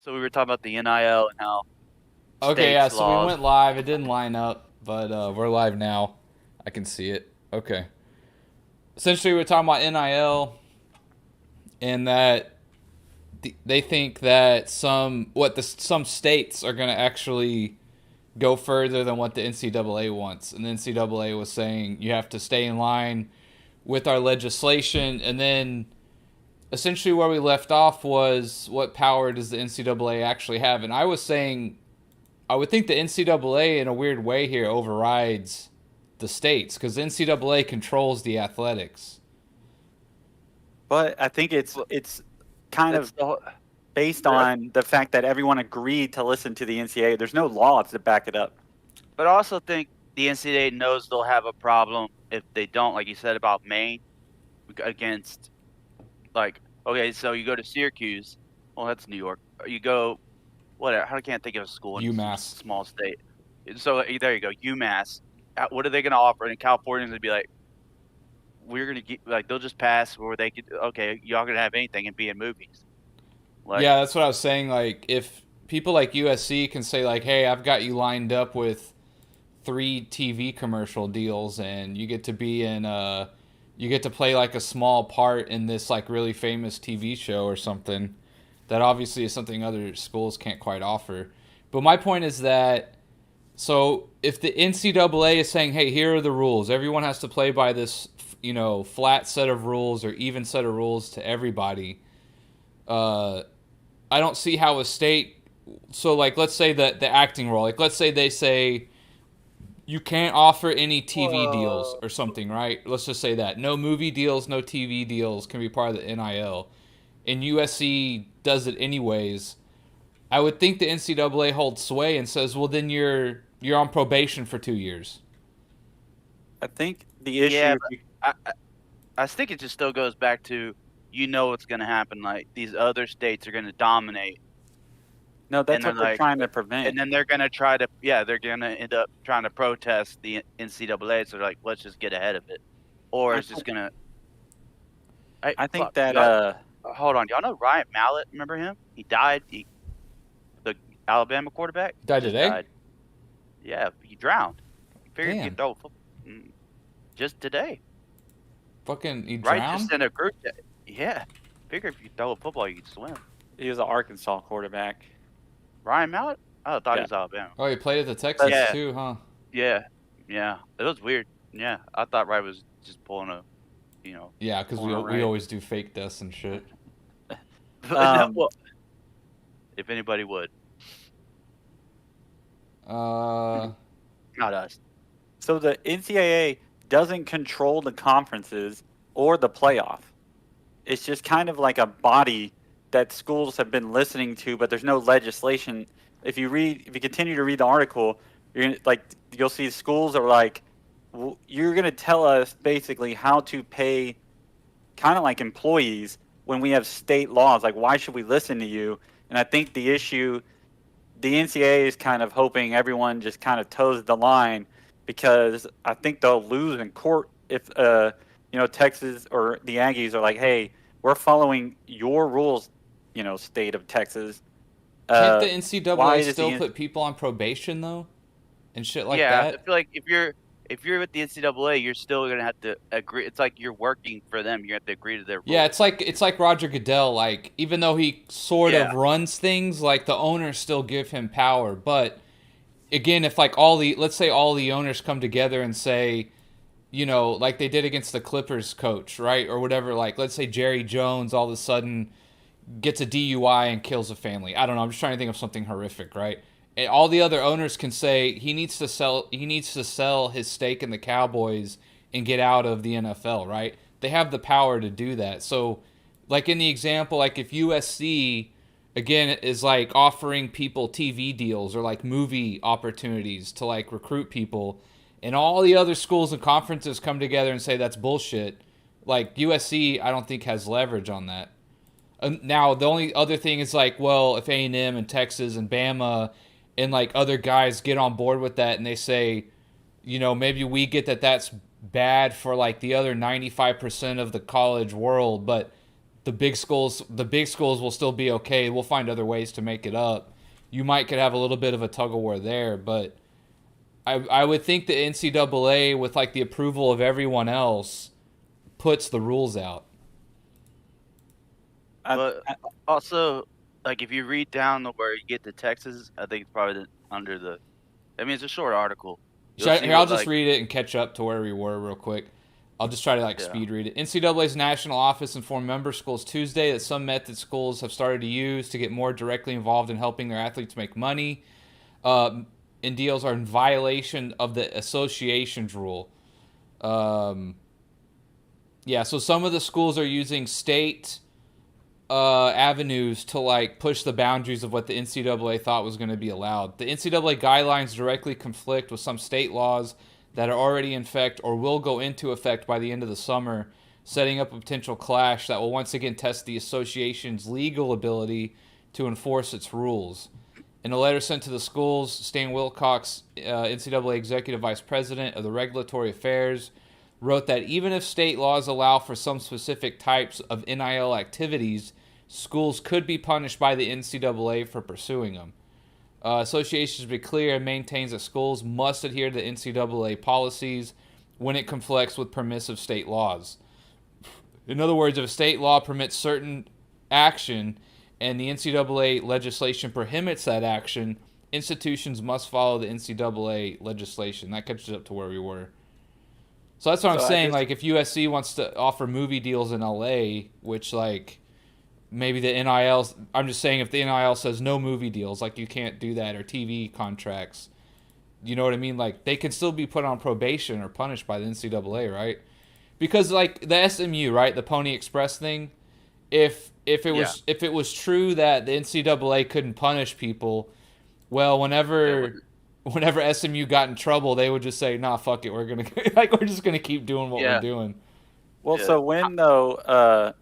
So we were talking about the NIL and how Okay, yeah, states so we laws. went live. It didn't line up, but we're live now. I can see it. Okay. Essentially, we're talking about NIL and that they think that some states are going to actually go further than what the NCAA wants. And the NCAA was saying you have to stay in line with our legislation. And then essentially where we left off was what power does the NCAA actually have? And I was saying I would think the NCAA in a weird way here overrides the states because the NCAA controls the athletics. But I think But it's kind that's of the based but on the fact that everyone agreed to listen to the NCAA. There's no law to back it up. but I also think the NCAA knows they'll have a problem if they don't, like you said about Maine against like okay, so you go to Syracuse, well that's New York. Or you go whatever. I can't think of a school in some UMass. small state. So there you go, UMass. What are they going to offer? And Californians would be like, we're going to get like they'll just pass, or they could okay, y'all going to have anything and be in movies. Like Yeah, that's what I was saying. Like, if people like USC can say, like, hey, I've got you lined up with 3 TV commercial deals and you get to be in, you get to play like a small part in this, like, really famous TV show or something, that obviously is something other schools can't quite offer. But my point is that so if the NCAA is saying, "Hey, here are the rules. Everyone has to play by this, flat set of rules or even set of rules to everybody," uh, I don't see how a state. So, like, let's say that the acting role, like, let's say they say you can't offer any TV deals whoa. or something, right? Let's just say that no movie deals, no TV deals can be part of the NIL, and USC does it anyways. I would think the NCAA holds sway and says, "Well, then you're on probation for 2 years." I think the Yeah, issue. but I think it just still goes back to what's going to happen. Like these other states are going to dominate, No, and that's they're what they're like, trying to and prevent. then they're going to try to they're going to end up trying to protest the NCAA. So they're like, let's just get ahead of it, or I it's just don't. gonna. Hey, I think fuck, that y'all. Hold on, y'all know Ryan Mallett? Remember him? He died. The Alabama quarterback. He Died just today? died. Yeah, he drowned. He figured he could Damn. throw just today. Fucking, he Right, just drowned? in a group chat. Yeah, figure if you throw a football, you could swim. he was an Arkansas quarterback. Ryan Mallett? I thought he Yeah, was Alabama. Oh, he played at the but Texans Yeah, too, huh? yeah, yeah. It was weird. Yeah, I thought Ryan was just pulling a, Yeah, because pulling a we right. always do fake deaths and shit. But no, um, well, if anybody would, Uh, not us. so the NCAA doesn't control the conferences or the playoff. It's just kind of like a body that schools have been listening to, but there's no legislation. If you continue to read the article, you're gonna, like you'll see schools are like, you're going to tell us basically how to pay, kind of like employees when we have state laws. Like, why should we listen to you? And I think the NCAA is kind of hoping everyone just kind of toes the line because I think they'll lose in court if Texas or the Aggies are like, hey, we're following your rules, state of Texas. can't the Why NCAA does still put people on probation though, and shit like Yeah, I that? feel like if you're with the NCAA, you're still gonna have to agree. It's like you're working for them. You have to agree to their Yeah, rules. it's like Roger Goodell. Like, even though he sort Yeah, of runs things, like the owners still give him power. But again, if like all the let's say all the owners come together and say, like they did against the Clippers coach, right, or whatever. Like, let's say Jerry Jones all of a sudden gets a DUI and kills a family. I don't know. I'm just trying to think of something horrific, right? And all the other owners can say he needs to sell. He needs to sell his stake in the Cowboys and get out of the NFL, right? They have the power to do that. So, like in the example, like if USC again is like offering people TV deals or like movie opportunities to like recruit people, and all the other schools and conferences come together and say that's bullshit. Like USC, I don't think has leverage on that. Now the only other thing is like, well, if A&M and Texas and Bama and like other guys get on board with that and they say, maybe we get that that's bad for like the other 95% of the college world, but the big schools will still be okay. We'll find other ways to make it up. You could have a little bit of a tug of war there, but I would think the NCAA, with like the approval of everyone else, puts the rules out. But also, like if you read down to where you get to Texas, I think it's probably under the. I mean, it's a short article. I'll just read it and catch up to where we were real quick. I'll just try to speed read it. NCAA's national office informed member schools Tuesday that some methods schools have started to use to get more directly involved in helping their athletes make money. And deals are in violation of the association's rule. So some of the schools are using state avenues to like push the boundaries of what the NCAA thought was going to be allowed. The NCAA guidelines directly conflict with some state laws that are already in effect or will go into effect by the end of the summer, setting up a potential clash that will once again test the association's legal ability to enforce its rules. In a letter sent to the schools, Stan Wilcox, NCAA Executive Vice President of the Regulatory Affairs, wrote that even if state laws allow for some specific types of NIL activities, schools could be punished by the NCAA for pursuing them. Association, to be clear, maintains that schools must adhere to the NCAA policies when it conflicts with permissive state laws. In other words, if a state law permits certain action and the NCAA legislation prohibits that action, institutions must follow the NCAA legislation. That catches up to where we were. So that's what I'm saying. Like, if USC wants to offer movie deals in LA, which, like, maybe the NIL, I'm just saying if the NIL says no movie deals, like, you can't do that, or TV contracts, you know what I mean? Like, they can still be put on probation or punished by the NCAA, right? Because, like, the SMU, right, the Pony Express thing, if it was true that the NCAA couldn't punish people, well, whenever SMU got in trouble, they would just say, "Nah, fuck it, we're just gonna keep doing what we're doing." Well, so when though?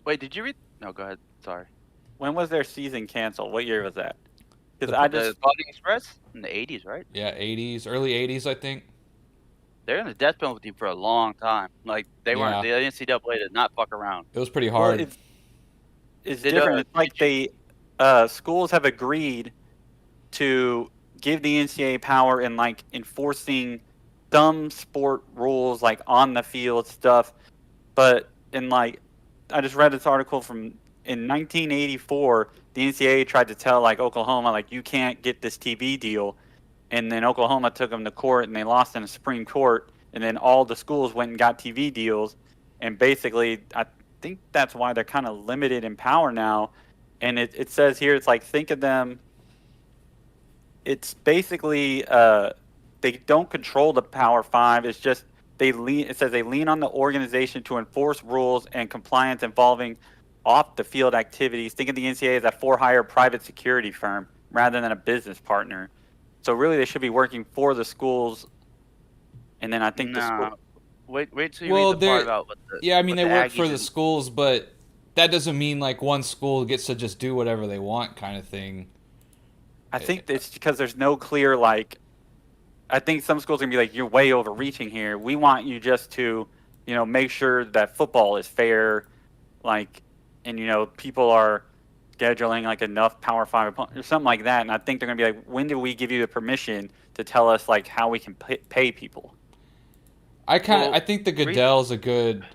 Wait, did you read? No, go ahead. Sorry. When was their season canceled? What year was that? Because the Pony Express in the '80s, right? Yeah, '80s, early '80s, I think. They're in the death penalty for a long time. Like they weren't. The NCAA did not fuck around. It was pretty hard. Well, it's different. It's like they schools have agreed to give the NCAA power in like enforcing some sport rules, like on the field stuff. But in like, I just read this article from in 1984, the NCAA tried to tell like Oklahoma, like, you can't get this TV deal, and then Oklahoma took them to court and they lost in the Supreme Court, and then all the schools went and got TV deals, and basically I think that's why they're kind of limited in power now. And it says here, it's like, think of them. It's basically they don't control the Power Five. It's just it says they lean on the organization to enforce rules and compliance involving off the field activities. Think of the NCAA as a for-hire private security firm rather than a business partner. So really, they should be working for the schools. And then I think wait till you read the part about what the I mean, they work for the schools, but that doesn't mean like one school gets to just do whatever they want, kind of thing. I think it's because there's no clear, like, I think some schools are going to be like, you're way overreaching here. We want you just to, make sure that football is fair, like, and, people are scheduling, like, enough Power 5 or something like that. And I think they're going to be like, when do we give you the permission to tell us, like, how we can pay people? I think the Goodell's a good,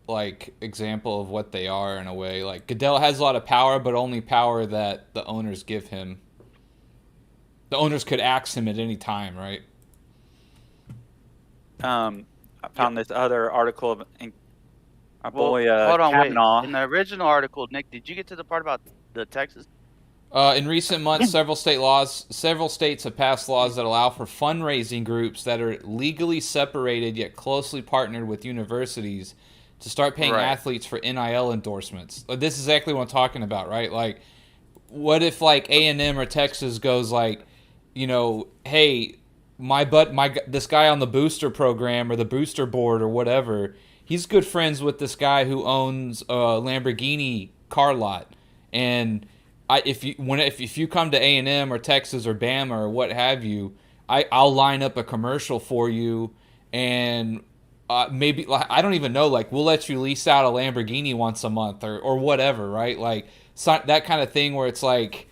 like, example of what they are in a way. Like, Goodell has a lot of power, but only power that the owners give him. The owners could axe him at any time, right? I found this other article of our boy hold on, Kavanaugh. wait. In the original article, Nick, did you get to the part about the Texas? In recent months, several states have passed laws that allow for fundraising groups that are legally separated yet closely partnered with universities to start paying athletes for NIL endorsements. This is exactly what I'm talking about, right? Like, what if like A&M or Texas goes like, hey, this guy on the booster program or the booster board or whatever, he's good friends with this guy who owns a Lamborghini car lot, and if you come to A&M or Texas or Bama or what have you, I'll line up a commercial for you, and maybe like, I don't even know. Like, we'll let you lease out a Lamborghini once a month or whatever, right? Like that kind of thing where it's like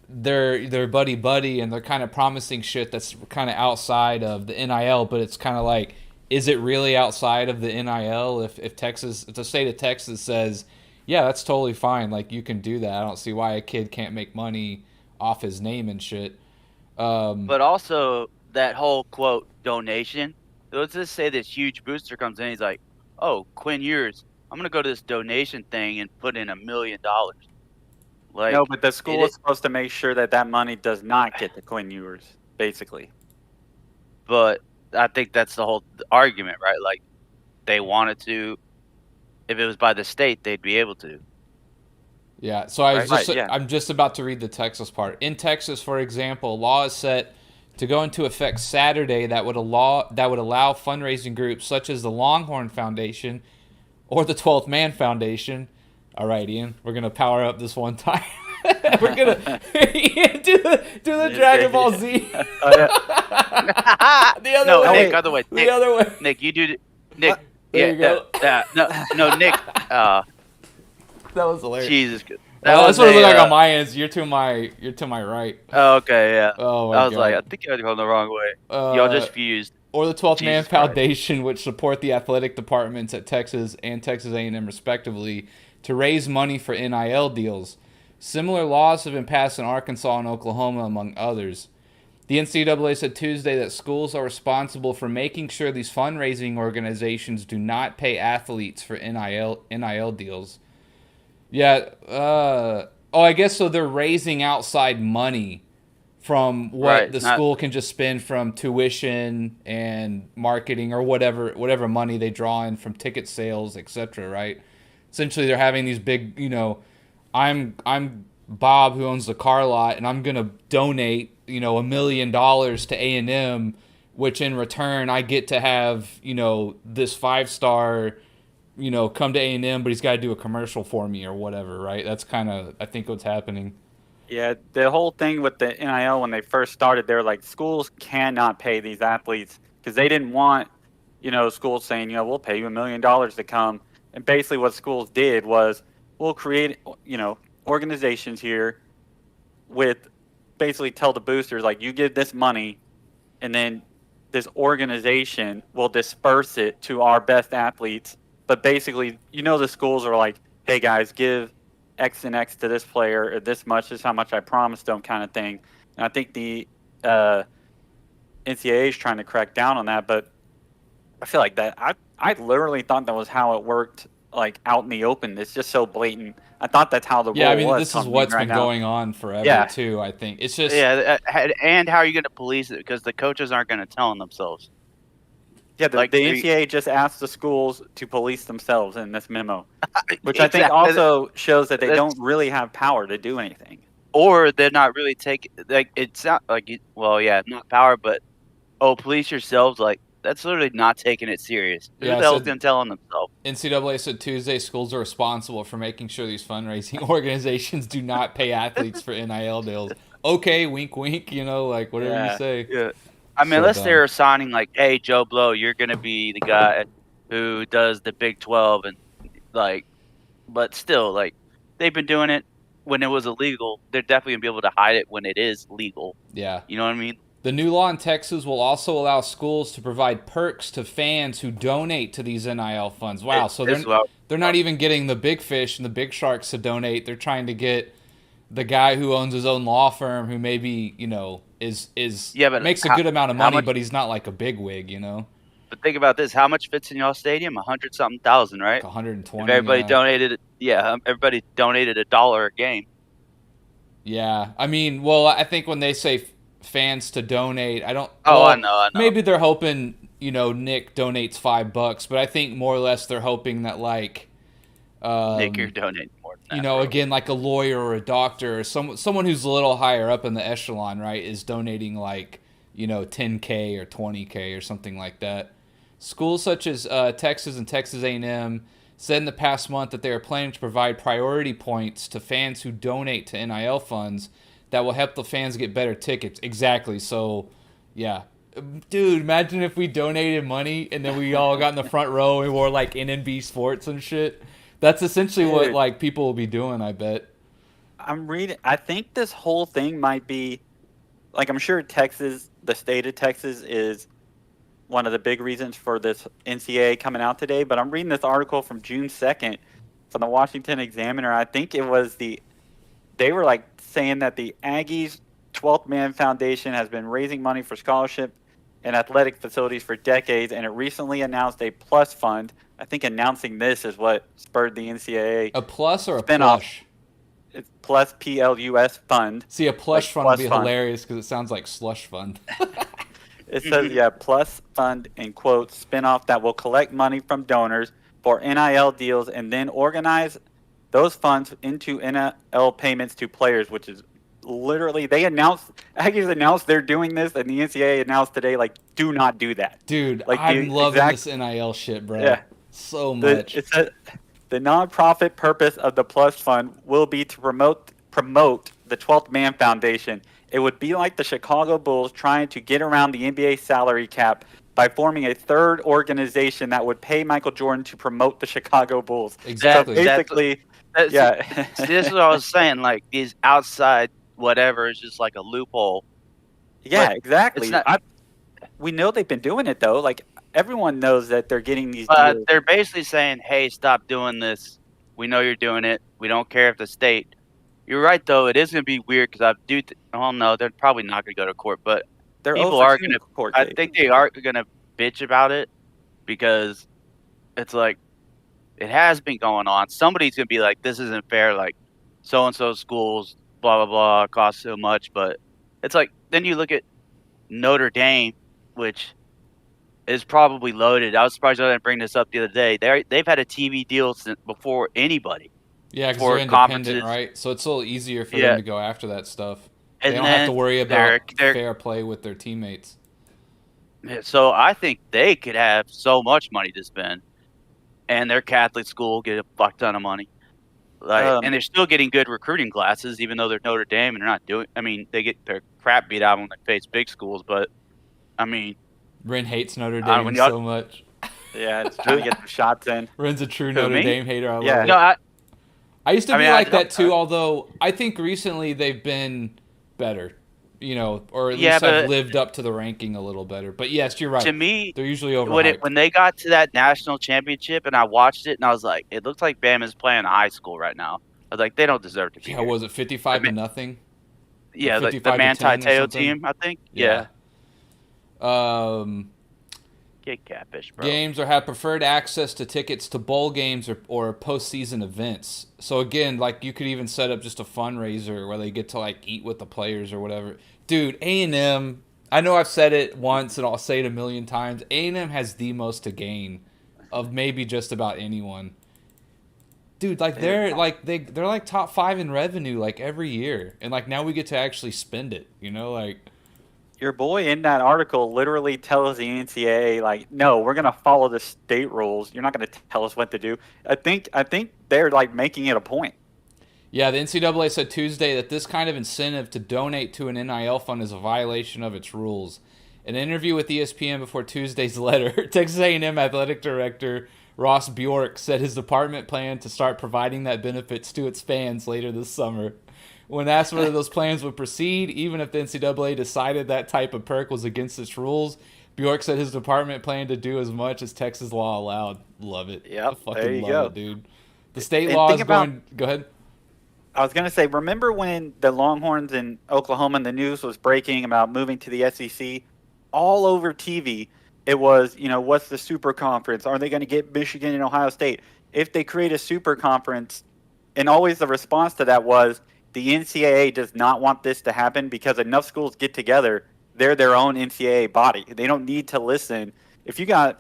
they're buddy and they're kind of promising shit that's kind of outside of the NIL, but it's kind of like, is it really outside of the NIL? If the state of Texas says, yeah, that's totally fine, like you can do that. I don't see why a kid can't make money off his name and shit. But also that whole quote donation. Let's just say this huge booster comes in. He's like, "Oh, Quinn Ewers, I'm gonna go to this donation thing and put in $1 million." Like, No, but the school is supposed to make sure that money does not get to Quinn Ewers, basically. But I think that's the whole argument, right? Like, they wanted to. If it was by the state, they'd be able to. Yeah, so I'm just about to read the Texas part. In Texas, for example, law is set to go into effect Saturday that would allow fundraising groups such as the Longhorn Foundation or the 12th Man Foundation. All right, Ian, we're gonna power up this one time. We're gonna do the Dragon Ball Z. The other way. Nick, other way. The other way. Nick, you do. Nick. There you go. No, Nick. That was hilarious. Jesus. That's what it looked like on my end. You're to my right. Oh, okay, yeah. Oh, I was like, I think you're going the wrong way. Y'all just fused. Or the 12th Man Foundation, which support the athletic departments at Texas and Texas A&M respectively, to raise money for NIL deals. Similar laws have been passed in Arkansas and Oklahoma, among others. The NCAA said Tuesday that schools are responsible for making sure these fundraising organizations do not pay athletes for NIL deals. Yeah. I guess so. They're raising outside money from what the school can just spend from tuition and marketing or whatever money they draw in from ticket sales, etc. Right? Essentially, they're having these big, I'm Bob who owns the car lot, and I'm gonna donate, $1 million to A&M, which in return I get to have, this 5-star, come to A&M, but he's got to do a commercial for me or whatever, right? That's kind of, I think, what's happening. Yeah, the whole thing with the NIL when they first started, they're like, schools cannot pay these athletes because they didn't want, schools saying, we'll pay you $1 million to come. And basically what schools did was, we'll create, organizations here with basically tell the boosters, like, you give this money and then this organization will disperse it to our best athletes. But basically, the schools are like, hey, guys, give X and X to this player or this much. This is how much I promised them, kind of thing. And I think the NCAA is trying to crack down on that. But I feel like that I literally thought that was how it worked, like out in the open. It's just so blatant. I thought that's how the rule was. This is what's been going on forever, too, I think. It's just... Yeah, and how are you going to police it? Because the coaches aren't going to tell on themselves. Yeah, the NCAA just asked the schools to police themselves in this memo, which I think also shows that they don't really have power to do anything. Or they're not really taking, like, it's not like, not power, but, police yourselves, like, that's literally not taking it serious. Who the hell's going to tell on themselves? NCAA said Tuesday schools are responsible for making sure these fundraising organizations do not pay athletes for NIL deals. Okay, wink, wink, like whatever you say. Yeah. I mean, unless they're signing like, hey, Joe Blow, you're going to be the guy who does the Big 12 and like, but still, like, they've been doing it when it was illegal. They're definitely going to be able to hide it when it is legal. Yeah. You know what I mean? The new law in Texas will also allow schools to provide perks to fans who donate to these NIL funds. Wow, so they're not even getting the big fish and the big sharks to donate. They're trying to get the guy who owns his own law firm who maybe, but makes a good amount of money, but he's not like a big wig, But think about this. How much fits in y'all stadium? 100-something thousand, right? Like 120. If everybody donated, everybody donated $1 a game. Yeah, I mean, well, I think when they say fans to donate, I know. Maybe they're hoping, Nick donates $5, but I think more or less they're hoping that like, Nick, you're donating more than that. Again, like a lawyer or a doctor or someone who's a little higher up in the echelon, right, is donating like, $10K or $20K or something like that. Schools such as Texas and Texas A&M said in the past month that they are planning to provide priority points to fans who donate to NIL funds that will help the fans get better tickets. Exactly. So, yeah, Dude, imagine if we donated money and then we all got in the front row and wore like NNB Sports and shit. That's essentially what Dude. like people will be doing, I bet. I'm reading. I think this whole thing might be like, I'm sure Texas, the state of Texas, is one of the big reasons for this NCAA coming out today. But I'm reading this article from June 2nd from the Washington Examiner. I think it was they were like saying that the Aggies 12th Man Foundation has been raising money for scholarship and athletic facilities for decades, and it recently announced a plus fund. I think announcing this is what spurred the NCAA A plus or a spinoff. plush? It's plus PLUS fund. See, a plush Like fund would be plus fund. hilarious because it sounds like slush fund. It says, yeah, plus fund, in quotes, spinoff that will collect money from donors for NIL deals and then organize those funds into NIL payments to players, which is literally, Aggies announced they're doing this, and the NCAA announced today, like, do not do that. Dude, Like, I'm the loving exact- this NIL shit, bro. Yeah. So much. It says, the nonprofit purpose of the Plus Fund will be to promote the 12th Man Foundation. It would be like the Chicago Bulls trying to get around the NBA salary cap by forming a third organization that would pay Michael Jordan to promote the Chicago Bulls. Exactly. So basically, yeah. See, this is what I was saying. Like these outside whatever is just like a loophole. Yeah, But exactly. it's not- We know they've been doing it though. Like everyone knows that they're getting these But deals. they're basically saying, "Hey, stop doing this. We know you're doing it. We don't care if the state." You're right, though. It is going to be weird because well, no, they're probably not going to go to court, but They're people over are two going to. court I cases. think they are going to bitch about it because it's like it has been going on. Somebody's going to be like, "This isn't fair." Like, so and so schools, blah blah blah, cost so much, but it's like then you look at Notre Dame, which is probably loaded. I was surprised I didn't bring this up the other day. They've had a TV deal since before anybody. Yeah, because for they're independent, conferences. right? So it's a little easier for Yeah. them to go after that stuff. They And don't have to then worry about they're- fair play with their teammates. So I think they could have so much money to spend, and their Catholic school get a fuck ton of money. Like, and they're still getting good recruiting classes, even though they're Notre Dame and they're not doing. I mean, they get their crap beat out when they face big schools, but I mean, Ren hates Notre when Dame y'all- so much. Yeah, it's trying to get some shots in. Ren's a true Who, Notre me? Dame hater. I Yeah. love it. no, I used to I be mean, like I that don't- too, although I think recently they've been better, or at Yeah, least have but- lived up to the ranking a little better. But yes, you're right. to me, They're usually overhyped. when they got to that national championship, and I watched it, and I was like, it looks like Bama's playing high school right now. I was like, they don't deserve to be. Yeah, here. was it 55 to nothing? Yeah, like the 55 to 10 or Manti Te'o something? team, I think. Yeah. Um, Get catfish, bro. games or have preferred access to tickets to bowl games or postseason events. So again, like you could even set up just a fundraiser where they get to like eat with the players or whatever. Dude, A&M, I know I've said it once and I'll say it a million times. A&M has the most to gain of maybe just about anyone. Dude, like they're like top 5 in revenue like every year, and like now we get to actually spend it. Like. Your boy in that article literally tells the NCAA, like, no, we're going to follow the state rules. You're not going to tell us what to do. I think they're, like, making it a point. Yeah, the NCAA said Tuesday that this kind of incentive to donate to an NIL fund is a violation of its rules. In an interview with ESPN before Tuesday's letter, Texas A&M Athletic Director Ross Bjork said his department planned to start providing that benefits to its fans later this summer. When asked whether those plans would proceed, even if the NCAA decided that type of perk was against its rules, Bjork said his department planned to do as much as Texas law allowed. Love it. Yep, I fucking there you love go. it, dude. The state And law think is about- going... Go ahead. I was going to say, remember when the Longhorns in Oklahoma and the news was breaking about moving to the SEC? All over TV, it was, what's the super conference? Are they going to get Michigan and Ohio State? If they create a super conference, and always the response to that was, the NCAA does not want this to happen because enough schools get together. They're their own NCAA body. They don't need to listen. If you got,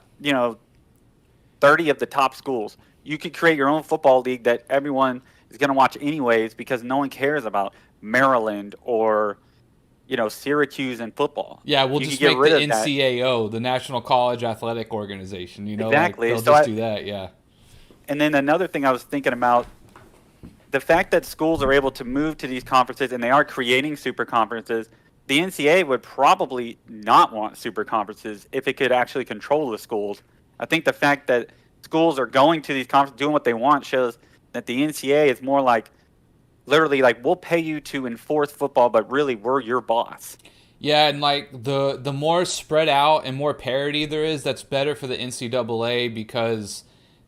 30 of the top schools, you could create your own football league that everyone is going to watch anyways because no one cares about Maryland or, Syracuse and football. Yeah, we'll You just could get make the rid of that. NCAO, the National College Athletic Organization. Exactly. They'll So just do that, yeah. And then another thing I was thinking about, the fact that schools are able to move to these conferences and they are creating super conferences, the NCAA would probably not want super conferences if it could actually control the schools. I think the fact that schools are going to these conferences, doing what they want, shows that the NCAA is more like, literally, like, we'll pay you to enforce football, but really, we're your boss. Yeah, and like the more spread out and more parity there is, that's better for the NCAA because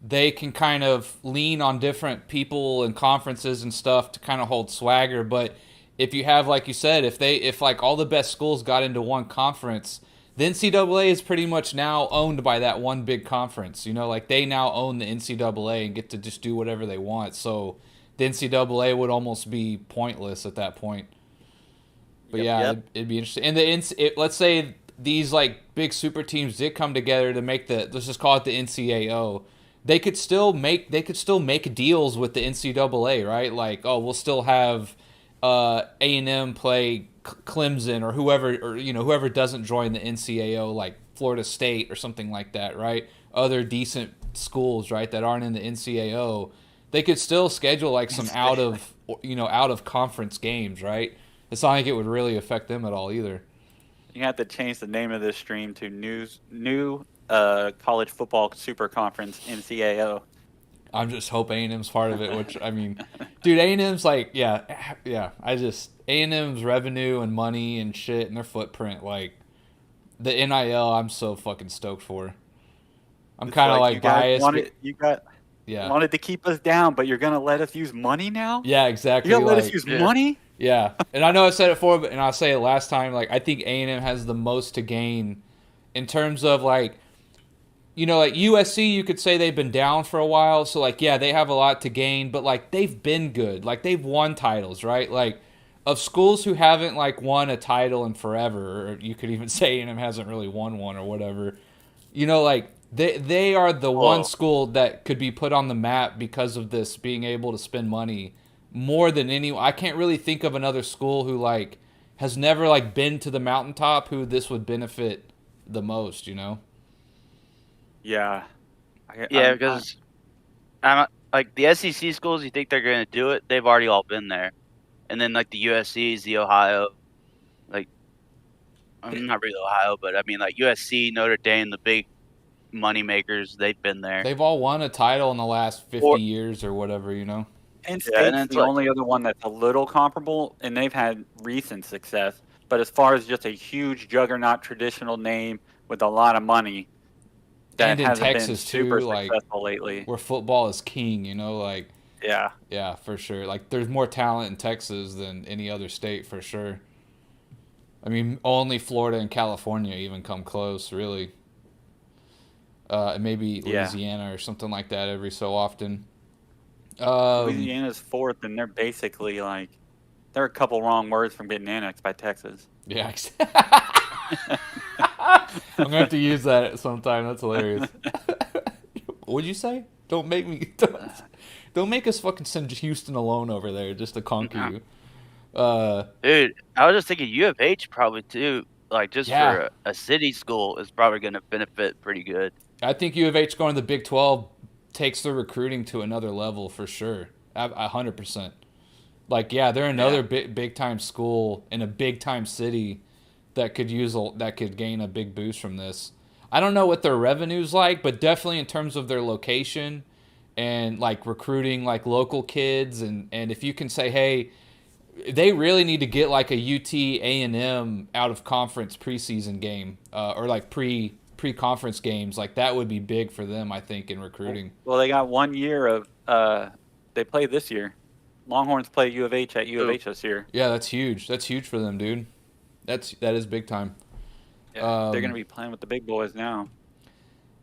they can kind of lean on different people and conferences and stuff to kind of hold swagger. But if you have, like you said, if like all the best schools got into one conference, the NCAA is pretty much now owned by that one big conference. You know, like they now own the NCAA and get to just do whatever they want. So the NCAA would almost be pointless at that point. But it'd be interesting. And let's say these like big super teams did come together to make let's just call it the NCAO. They could still make deals with the NCAA, right? Like, oh, we'll still have A&M play Clemson or whoever doesn't join the NCAO, like Florida State or something like that, right? Other decent schools, right, that aren't in the NCAO. They could still schedule like some out of conference games, right? It's not like it would really affect them at all either. You have to change the name of this stream to new college football super conference NCAO. I'm just hoping A&M's part of it, which I mean, dude, A&M's like A&M's revenue and money and shit and their footprint, like the NIL, I'm so fucking stoked for. I'm kind of like biased. Wanted to keep us down, but you're gonna let us use money now? Yeah, exactly. You're gonna let us use money? Yeah, and I know I said it before, and I'll say it last time. Like, I think A&M has the most to gain in terms of like, like USC. You could say they've been down for a while, so like, yeah, they have a lot to gain. But like, they've been good. Like, they've won titles, right? Like, of schools who haven't like won a title in forever, or you could even say A&M hasn't really won one or whatever. Like. They are the one school that could be put on the map because of this being able to spend money more than anyone. I can't really think of another school who like has never like been to the mountaintop who this would benefit the most. Yeah. Because I'm like the SEC schools. You think they're going to do it? They've already all been there, and then like the USC's, the Ohio, like I'm not really Ohio, but I mean like USC, Notre Dame, the big money makers, they've been there. They've all won a title in the last 50 years or whatever, And State's the only other one that's a little comparable, and they've had recent success. But as far as just a huge juggernaut traditional name with a lot of money, that and in hasn't Texas been super too, like successful lately. Where football is king, like yeah, for sure. Like there's more talent in Texas than any other state for sure. I mean, only Florida and California even come close, really. Maybe Louisiana or something like that every so often. Louisiana's fourth, and they're basically like they're a couple wrong words from getting annexed by Texas. Yeah, I'm gonna have to use that sometime. That's hilarious. What'd you say? Don't make us fucking send Houston alone over there just to conquer you. Dude, I was just thinking U of H probably too. Like just for a city school is probably going to benefit pretty good. I think U of H going to the Big 12 takes their recruiting to another level for sure. 100%. Like, yeah, they're another big time school in a big time city that could gain a big boost from this. I don't know what their revenue's like, but definitely in terms of their location and like recruiting like local kids and if you can say, hey, they really need to get like a UT A&M out of conference preseason game or like pre-conference games. Like that would be big for them, I think, in recruiting. Well, they got 1 year of they play this year. Longhorns play U of H at U of H this year. Yeah, that's huge. That's huge for them, dude. That is big time. Yeah, they're gonna be playing with the big boys now.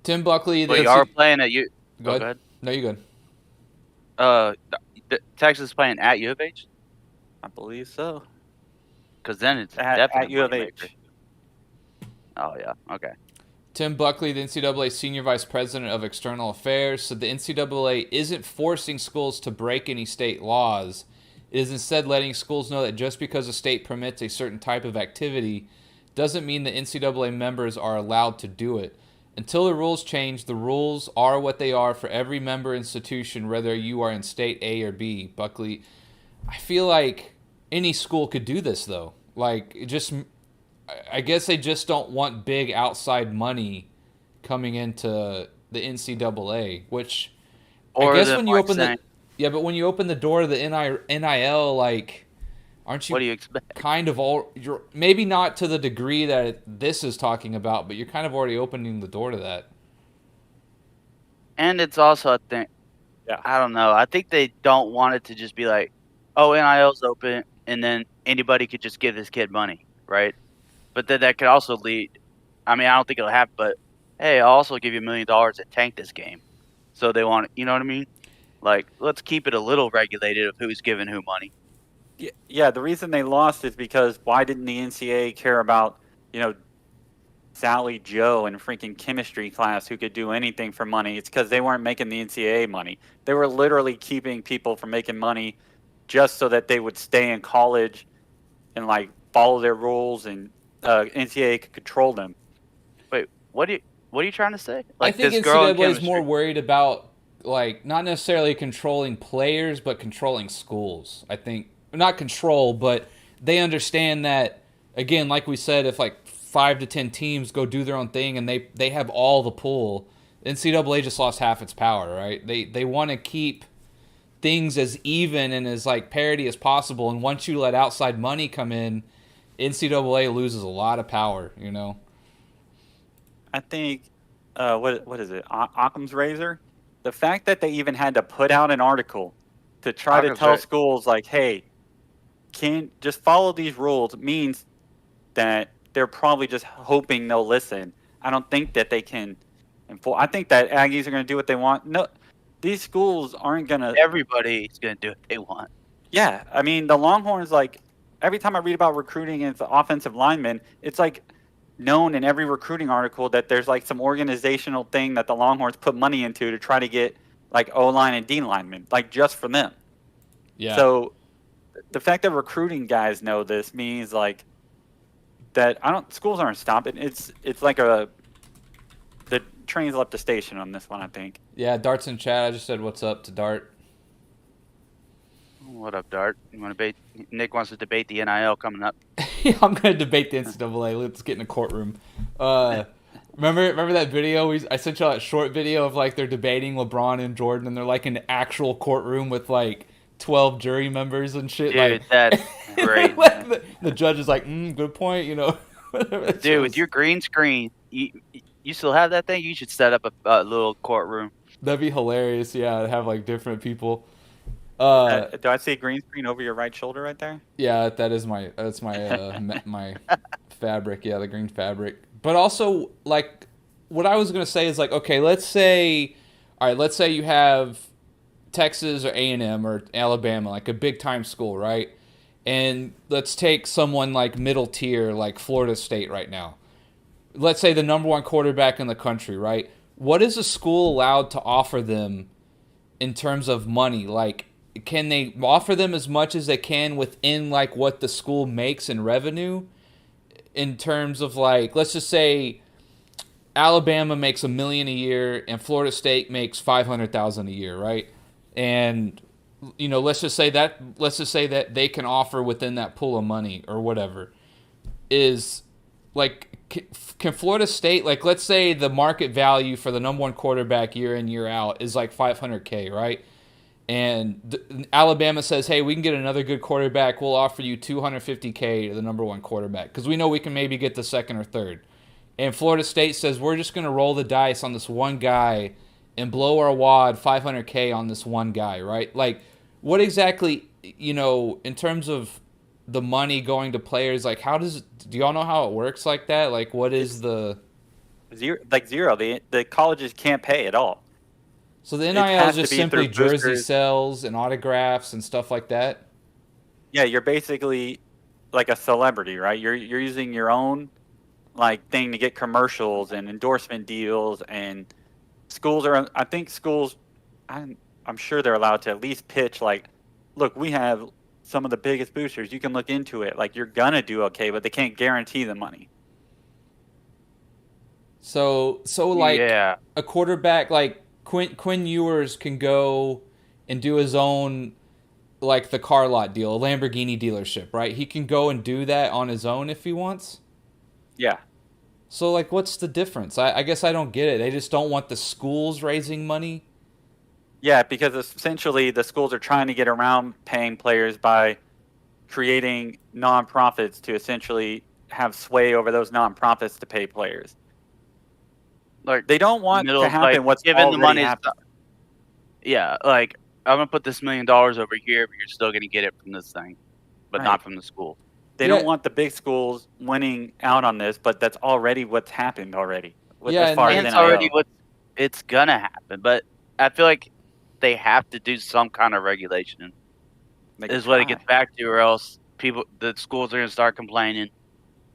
Tim Buckley. Well, you are playing at U. Go ahead. No, you good. Texas is playing at U of H. I believe so. Because then it's definitely at U of H. Oh, yeah. Okay. Tim Buckley, the NCAA Senior Vice President of External Affairs, said the NCAA isn't forcing schools to break any state laws. It is instead letting schools know that just because a state permits a certain type of activity doesn't mean the NCAA members are allowed to do it. Until the rules change, the rules are what they are for every member institution, whether you are in state A or B. Buckley, I feel like any school could do this, though. Like, it just, I guess they just don't want big outside money coming into the NCAA, which I Or guess them when you like open saying, the, yeah, but when you open the door to the NIL, like, aren't "What you do you expect?" kind of all, you're maybe not to the degree that this is talking about, but you're kind of already opening the door to that. And it's also, I think, Yeah. I don't know. I think they don't want it to just be like, "Oh, NIL's open," and then anybody could just give this kid money, right? But then that could also lead. I mean, I don't think it'll happen, but hey, I'll also give you $1 million to tank this game. So they want, you know what I mean? Like, let's keep it a little regulated of who's giving who money. Yeah, the reason they lost is because why didn't the NCAA care about, you know, Sally Joe in freaking chemistry class who could do anything for money? It's because they weren't making the NCAA money. They were literally keeping people from making money just so that they would stay in college and like follow their rules and NCAA could control them. Wait, what are you trying to say? I Like think this girl in NCAA is more chemistry. worried about, like, not necessarily controlling players, but controlling schools. I think not control, but they understand that, again, like we said, if like 5 to 10 teams go do their own thing and they have all the pull, NCAA just lost half its power, right? They want to keep things as even and as like parity as possible, and once you let outside money come in, NCAA loses a lot of power, you know. I think what is it? Occam's razor. The fact that they even had to put out an article to try to Occam's tell right. schools like, hey, can just follow these rules means that they're probably just hoping they'll listen. I don't think that they can enforce. I think that Aggies are going to do what they want. No, these schools aren't going to. Everybody's gonna do what they want. Yeah, I mean the Longhorns. Like every time I read about recruiting and the offensive linemen, it's like known in every recruiting article that there's like some organizational thing that the Longhorns put money into to try to get like O line and D linemen, like just for them. Yeah. So the fact that recruiting guys know this means like that I don't schools aren't stopping. It's like the train's left the station on this one, I think. Yeah, Dart's in chat. I just said what's up to Dart. What up, Dart? You want to debate? Nick wants to debate the NIL coming up. I'm going to debate the NCAA. Let's get in a courtroom. Remember that video? I sent you that short video of like they're debating LeBron and Jordan, and they're like in an actual courtroom with like 12 jury members and shit. Dude, Like that's great. like the judge is like, good point, you know. Dude, with your green screen, you still have that thing? You should set up a little courtroom. That'd be hilarious. Yeah, to have like different people. Do I see a green screen over your right shoulder right there? Yeah, that's my my fabric. Yeah, the green fabric. But also, like, what I was gonna say is like, okay, let's say, all right, let's say you have Texas or A&M or Alabama, like a big time school, right? And let's take someone like middle tier, like Florida State right now. Let's say the number one quarterback in the country, right? What is a school allowed to offer them in terms of money? Like, can they offer them as much as they can within like what the school makes in revenue? In terms of like, let's just say Alabama makes $1 million a year and Florida State makes 500,000 a year, right? And you know, let's just say that they can offer within that pool of money or whatever. Is like, can Florida State, like, let's say the market value for the number one quarterback year in year out is like 500K, right? And Alabama says, hey, we can get another good quarterback. We'll offer you 250K to the number one quarterback because we know we can maybe get the second or third. And Florida State says, we're just going to roll the dice on this one guy and blow our wad 500K on this one guy, right? Like, what exactly, you know, in terms of the money going to players, like, do y'all know how it works like that? Like, what is the... Zero. The colleges can't pay at all. So the It NIL is has to just be simply through jersey boosters. sales and autographs and stuff like that? Yeah, you're basically like a celebrity, right? You're using your own like thing to get commercials and endorsement deals, and schools are. I think schools, I'm sure they're allowed to at least pitch like, look, we have some of the biggest boosters. You can look into it. Like you're gonna do okay, but they can't guarantee the money. So like Yeah. a quarterback like Quinn Ewers can go and do his own like the car lot deal, a Lamborghini dealership, right? He can go and do that on his own if he wants. Yeah. So, like, what's the difference? I guess I don't get it. They just don't want the schools raising money. Yeah, because essentially the schools are trying to get around paying players by creating nonprofits to essentially have sway over those nonprofits to pay players. Like They don't want to middle, happen like what's giving the already money. happened. Yeah, like I'm gonna put this $1 million over here, but you're still gonna get it from this thing, but Right. not from the school. They Yeah. don't want the big schools winning out on this, but that's already what's happened already. Yeah, as far and as It's NIL. already what it's gonna happen, but I feel like they have to do some kind of regulation. They Is what it try. gets back to, or else the schools are gonna start complaining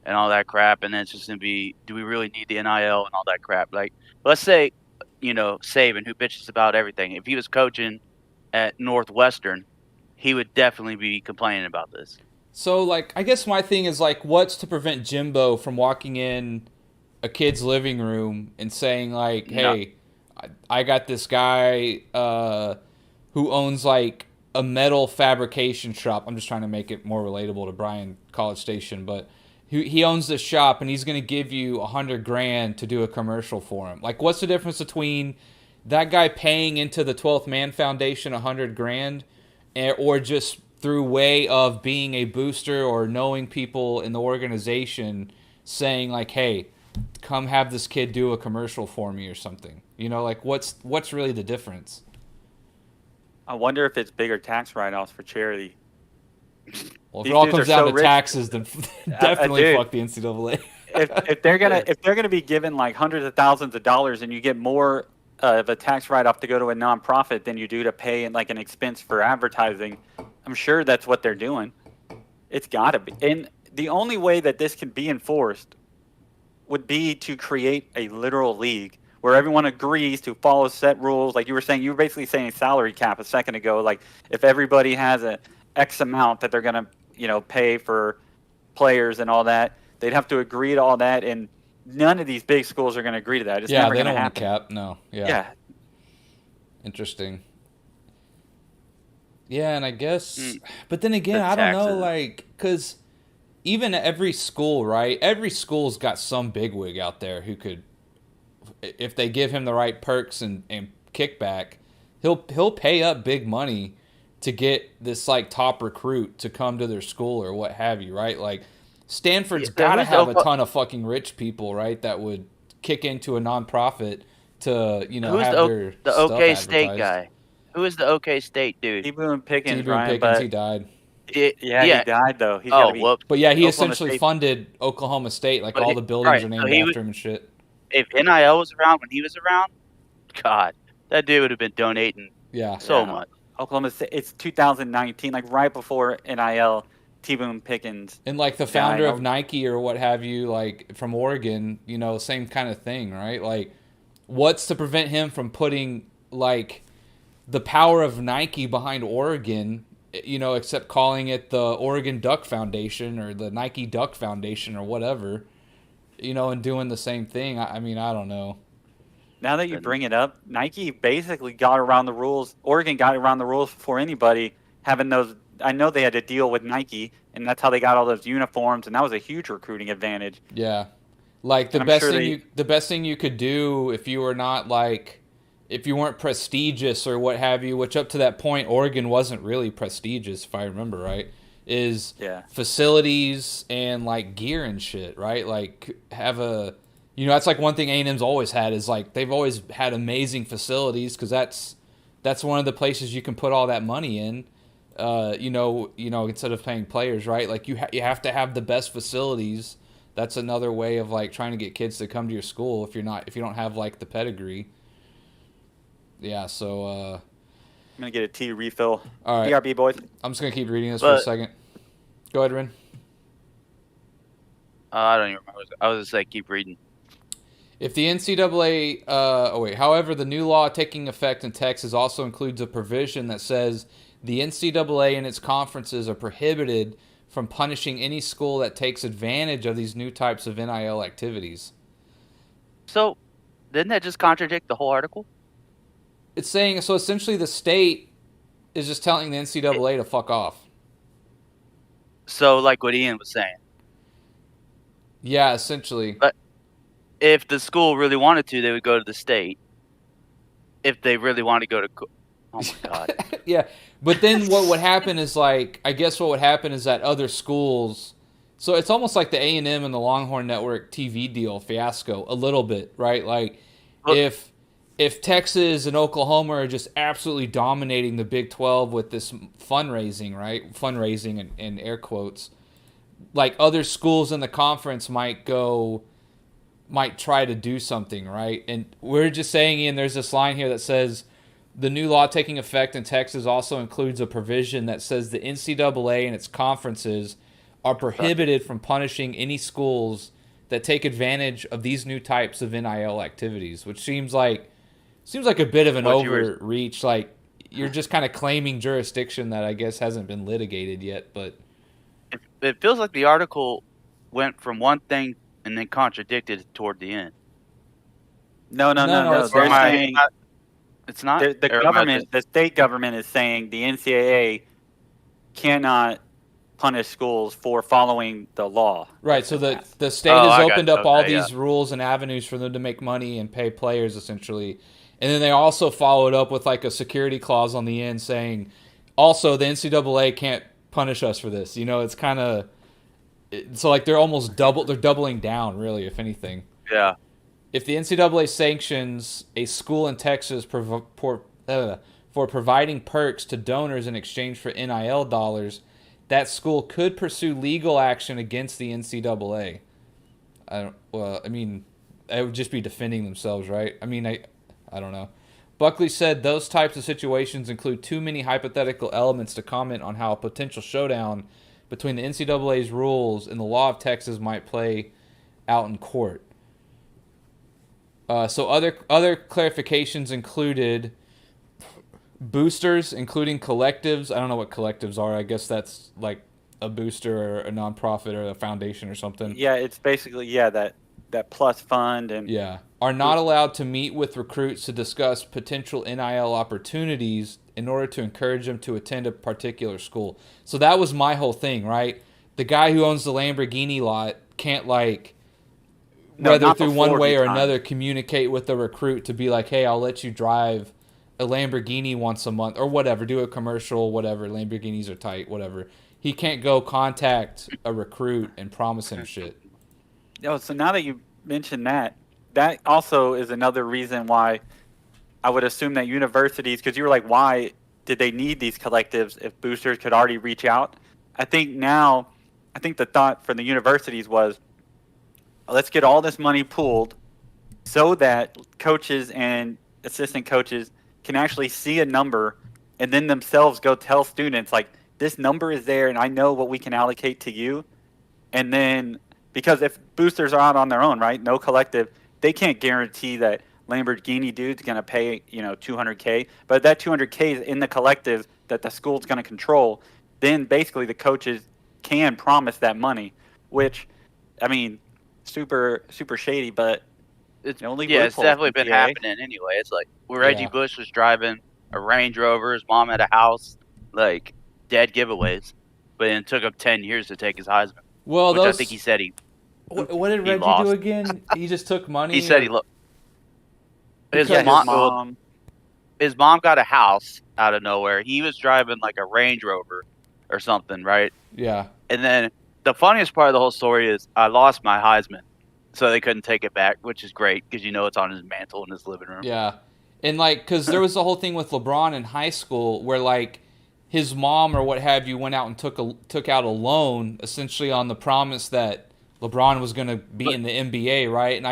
and all that crap, and then it's just gonna be, do we really need the NIL and all that crap? Like, let's say, Saban, who bitches about everything, if he was coaching at Northwestern, he would definitely be complaining about this. So, like, I guess my thing is, like, what's to prevent Jimbo from walking in a kid's living room and saying, like, No. hey, I got this guy who owns, like, a metal fabrication shop. I'm just trying to make it more relatable to Bryan College Station, but he owns this shop and he's going to give you $100,000 to do a commercial for him. Like, what's the difference between that guy paying into the 12th Man Foundation $100,000 or just through way of being a booster or knowing people in the organization saying, like, hey, come have this kid do a commercial for me or something? Like, what's really the difference? I wonder if it's bigger tax write-offs for charity. Well, if These it all dudes comes are down so to rich. taxes, then definitely dude. fuck the NCAA. if they're gonna be given like hundreds of thousands of dollars and you get more of a tax write-off to go to a nonprofit than you do to pay in like an expense for advertising, I'm sure that's what they're doing. It's gotta be. And the only way that this can be enforced would be to create a literal league where everyone agrees to follow set rules. Like you were saying, you were basically saying salary cap a second ago. Like if everybody has a X amount that they're gonna, pay for players and all that, they'd have to agree to all that, and none of these big schools are going to agree to that. It's never they going to don't want happen. a cap. No. Yeah. Interesting. Yeah, and I guess, but then The again, I don't know, taxes. like, because even every school, right? Every school's got some bigwig out there who could, if they give him the right perks and kickback, he'll pay up big money to get this like top recruit to come to their school or what have you, right? Like Stanford's Yeah, got to who's have a Oklahoma- ton of fucking rich people, right? That would kick into a nonprofit to Who's have their the stuff OK State advertised. guy? Who is the OK State dude? T-Boone Pickens, T-Boone Ryan, Pickens, but he died. yeah, he died though. He's Oh, got to be. whoops. But yeah, he Oklahoma essentially State- funded Oklahoma State. Like But all he- the buildings right, are so named he after was- him and shit. If NIL was around when he was around, God, that dude would have been donating Yeah. so Yeah. much. Oklahoma State. It's 2019, like right before NIL. T-Boone Pickens. And like the died. founder of Nike or what have you, like from Oregon, same kind of thing, right? Like, what's to prevent him from putting like the power of Nike behind Oregon, except calling it the Oregon Duck Foundation or the Nike Duck Foundation or whatever, and doing the same thing. I mean, I don't know. Now that you bring it up, Nike basically got around the rules. Oregon got around the rules before anybody having those. I know they had to deal with Nike, and that's how they got all those uniforms, and that was a huge recruiting advantage. Yeah, like the I'm best sure thing the best thing you could do if you were not like, if you weren't prestigious or what have you, which up to that point Oregon wasn't really prestigious if I remember right, is Yeah. facilities and like gear and shit, right? Like have a, that's like one thing A&M's always had is like they've always had amazing facilities because that's one of the places you can put all that money in. Instead of paying players, right? Like you have to have the best facilities. That's another way of like trying to get kids to come to your school if you don't have like the pedigree. Yeah, so I'm gonna get a tea refill. all right. BRB boys. I'm just gonna keep reading this for a But- second. Go ahead, Ren. I don't even remember. I was just like, keep reading. If the NCAA, however, the new law taking effect in Texas also includes a provision that says the NCAA and its conferences are prohibited from punishing any school that takes advantage of these new types of NIL activities. So, didn't that just contradict the whole article? It's saying, so essentially the state is just telling the NCAA to fuck off. So, like what Ian was saying, Yeah, essentially. but if the school really wanted to, they would go to the state. If they really want to go to, oh my god. Yeah, but then what would happen is like, I guess what would happen is that other schools. So it's almost like the A&M and the Longhorn Network TV deal fiasco a little bit, right? Like Well, if Texas and Oklahoma are just absolutely dominating the Big 12 with this fundraising, right? Fundraising in air quotes. Like other schools in the conference might try to do something, right? And we're just saying, Ian, there's this line here that says the new law taking effect in Texas also includes a provision that says the NCAA and its conferences are prohibited from punishing any schools that take advantage of these new types of NIL activities, which seems like a bit of an overreach. Like you're just kind of claiming jurisdiction that I guess hasn't been litigated yet, but it feels like the article went from one thing and then contradicted toward the end. No. it's They're not. saying It's not. the government, the state government is saying the NCAA cannot punish schools for following the law. Right, so the state has I opened got up you. all Okay, these rules and avenues for them to make money and pay players, essentially. And then they also followed up with like a security clause on the end saying, also, the NCAA can't punish us for this. You know, it's kind of... So, like, they're doubling down, really, if anything. Yeah. If the NCAA sanctions a school in Texas for providing perks to donors in exchange for NIL dollars, that school could pursue legal action against the NCAA. I mean, they would just be defending themselves, right? I mean, I don't know. Buckley said those types of situations include too many hypothetical elements to comment on how a potential showdown between the NCAA's rules and the law of Texas might play out in court. So other clarifications included boosters, including collectives. I don't know what collectives are. I guess that's like a booster or a nonprofit or a foundation or something. Yeah, it's basically that plus fund and are not allowed to meet with recruits to discuss potential NIL opportunities in order to encourage them to attend a particular school. So that was my whole thing, right? The guy who owns the Lamborghini lot can't whether through one way or another communicate with the recruit to be like, hey, I'll let you drive a Lamborghini once a month or whatever, do a commercial, whatever. Lamborghinis are tight, whatever. He can't go contact a recruit and promise him shit. Oh, so now that you mentioned that also is another reason why I would assume that universities, because you were like, why did they need these collectives if boosters could already reach out? I think the thought for the universities was, let's get all this money pooled so that coaches and assistant coaches can actually see a number and then themselves go tell students, like, this number is there and I know what we can allocate to you. And then, because if boosters are out on their own, right, no collective, they can't guarantee that Lamborghini dude's going to pay, $200K. But that $200K is in the collective that the school's going to control. Then basically the coaches can promise that money, which, I mean, super, super shady, but it's definitely been happening anyway. It's like Reggie Bush was driving a Range Rover, his mom had a house, like dead giveaways, but it took him 10 years to take his Heisman. Well, I think he said he. What did Reggie do again? He just took money. He said he looked. His mom got a house out of nowhere. He was driving like a Range Rover or something, right? Yeah. And then the funniest part of the whole story is I lost my Heisman, so they couldn't take it back, which is great because it's on his mantle in his living room. Yeah, and because there was the whole thing with LeBron in high school where his mom or what have you went out and took out a loan essentially on the promise that LeBron was going to be in the NBA, right? And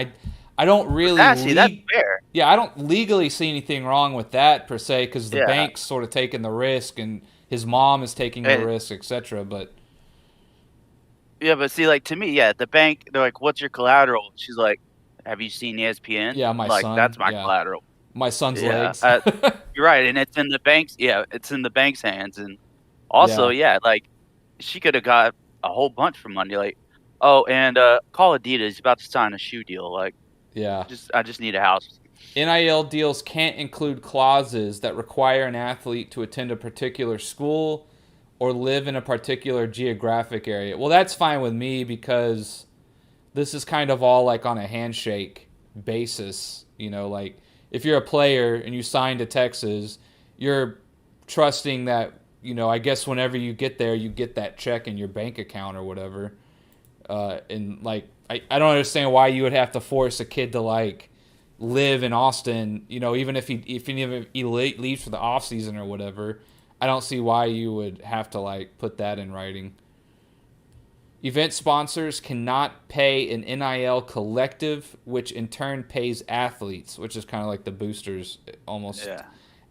I don't really that's fair. Yeah, I don't legally see anything wrong with that per se because the bank's sort of taking the risk and his mom is taking the risk, etc. But yeah, but see, to me, the bank, they're like, "What's your collateral?" She's like, "Have you seen ESPN?" Yeah, my son. That's my collateral. My son's legs. You're right, and it's in the bank's. Yeah, it's in the bank's hands, and also, she could have got a whole bunch for money. Call Adidas. He's about to sign a shoe deal. I just need a house. NIL deals can't include clauses that require an athlete to attend a particular school or live in a particular geographic area. Well, that's fine with me because this is kind of all like on a handshake basis. You know, like if you're a player and you sign to Texas, you're trusting that, you know, I guess whenever you get there, you get that check in your bank account or whatever. And like, I don't understand why you would have to force a kid to like live in Austin, you know, even if he leaves for the off season or whatever. I don't see why you would have to like put that in writing. Event sponsors cannot pay an NIL collective, which in turn pays athletes, which is kind of like the boosters almost,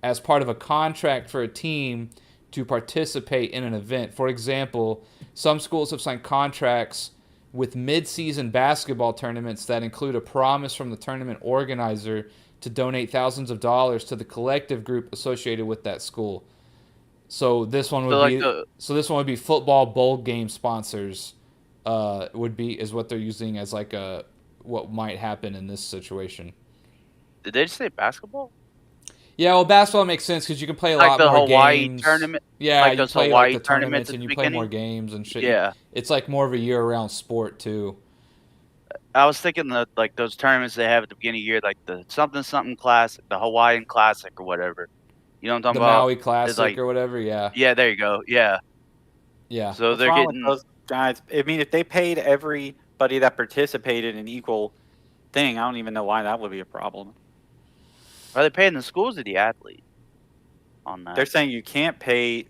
as part of a contract for a team to participate in an event. For example, some schools have signed contracts with mid-season basketball tournaments that include a promise from the tournament organizer to donate thousands of dollars to the collective group associated with that school. So this one would be football bowl game sponsors. Is what they're using as like what might happen in this situation. Did they just say basketball? Yeah, well, basketball makes sense because you can play a like lot the more Hawaii games. Tournament. Yeah, Like you those play Hawaii like the tournaments at and the you play more beginning? games and shit. Yeah. It's like more of a year-round sport too. I was thinking that like those tournaments they have at the beginning of the year, like the something classic, the Hawaiian Classic or whatever. You know what I'm The talking about? Maui It's Classic like, or whatever. Yeah, yeah, there you go. Yeah. yeah. So What's they're wrong with getting. those guys? I mean, if they paid everybody that participated an equal thing, I don't even know why that would be a problem. Are they paying the schools or the athlete on that? They're saying you can't pay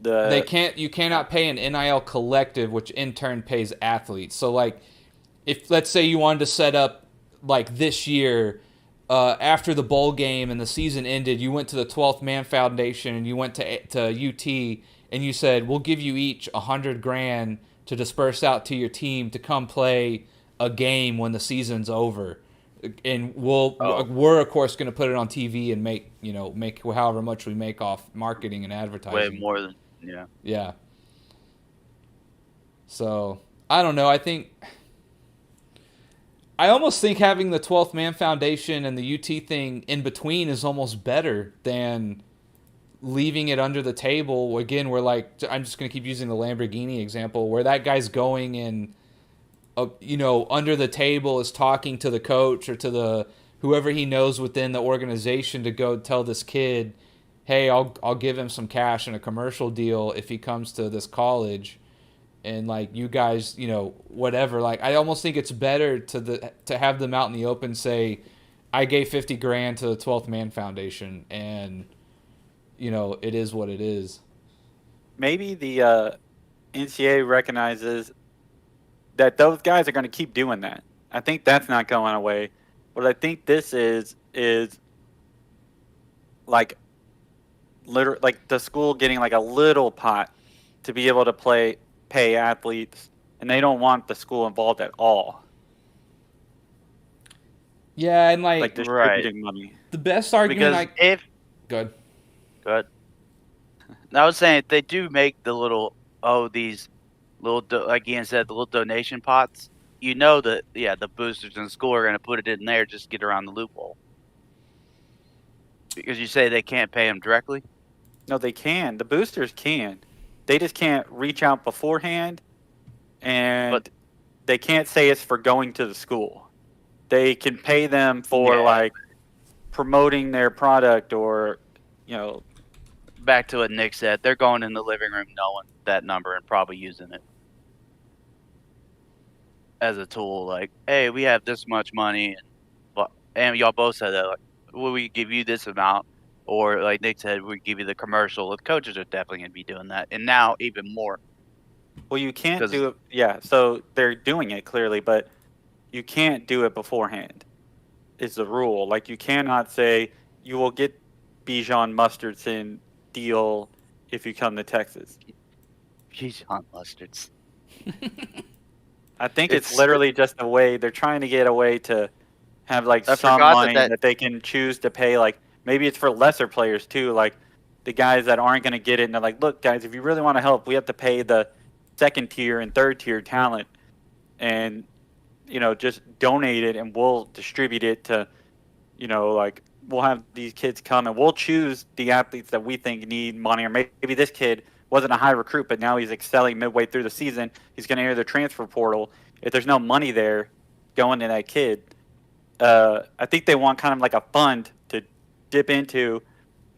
You cannot pay an NIL collective, which in turn pays athletes. So like, if let's say you wanted to set up like this year, after the bowl game and the season ended, you went to the 12th Man Foundation and you went to UT and you said, we'll give you each $100,000 to disperse out to your team to come play a game when the season's over. And we're of course going to put it on TV and make however much we make off marketing and advertising. Way more than Yeah. So I don't know. I almost think having the 12th Man Foundation and the UT thing in between is almost better than leaving it under the table. Again, we're like, I'm just going to keep using the Lamborghini example where that guy's going and under the table is talking to the coach or to the whoever he knows within the organization to go tell this kid, hey, I'll give him some cash and a commercial deal if he comes to this college, and like you guys, whatever. Like I almost think it's better to have them out in the open say, I gave $50,000 to the 12th Man Foundation, and it is what it is. Maybe the NCAA recognizes that those guys are going to keep doing that. I think that's not going away. What I think this is like like the school getting like a little pot to be able to pay athletes, and they don't want the school involved at all. Yeah, and like distributing money. The best argument Good. I was saying if they do make the these little like Ian said, the little donation pots, that the boosters in the school are going to put it in there just to get around the loophole. Because you say they can't pay them directly? No, they can. The boosters can. They just can't reach out beforehand, and they can't say it's for going to the school. They can pay them for like promoting their product or, Back to what Nick said, they're going in the living room knowing that number and probably using it as a tool. Like, hey, we have this much money, and y'all both said that. Like, will we give you this amount? Or like Nick said, we give you the commercial. The coaches are definitely going to be doing that, and now even more. Well, you can't do it. Yeah, so they're doing it clearly, but you can't do it beforehand. Is the rule? Like, you cannot say you will get Bijan Mustardson deal if you come to Texas. Bijan Mustards. I think it's literally just a way they're trying to get a way to have like some money that they can choose to pay. Like maybe it's for lesser players too, like the guys that aren't going to get it. And they're like, look, guys, if you really want to help, we have to pay the second tier and third tier talent, and just donate it, and we'll distribute it to like we'll have these kids come and we'll choose the athletes that we think need money, or maybe this kid wasn't a high recruit, but now he's excelling midway through the season. He's going to enter the transfer portal. If there's no money there going to that kid, I think they want kind of like a fund to dip into,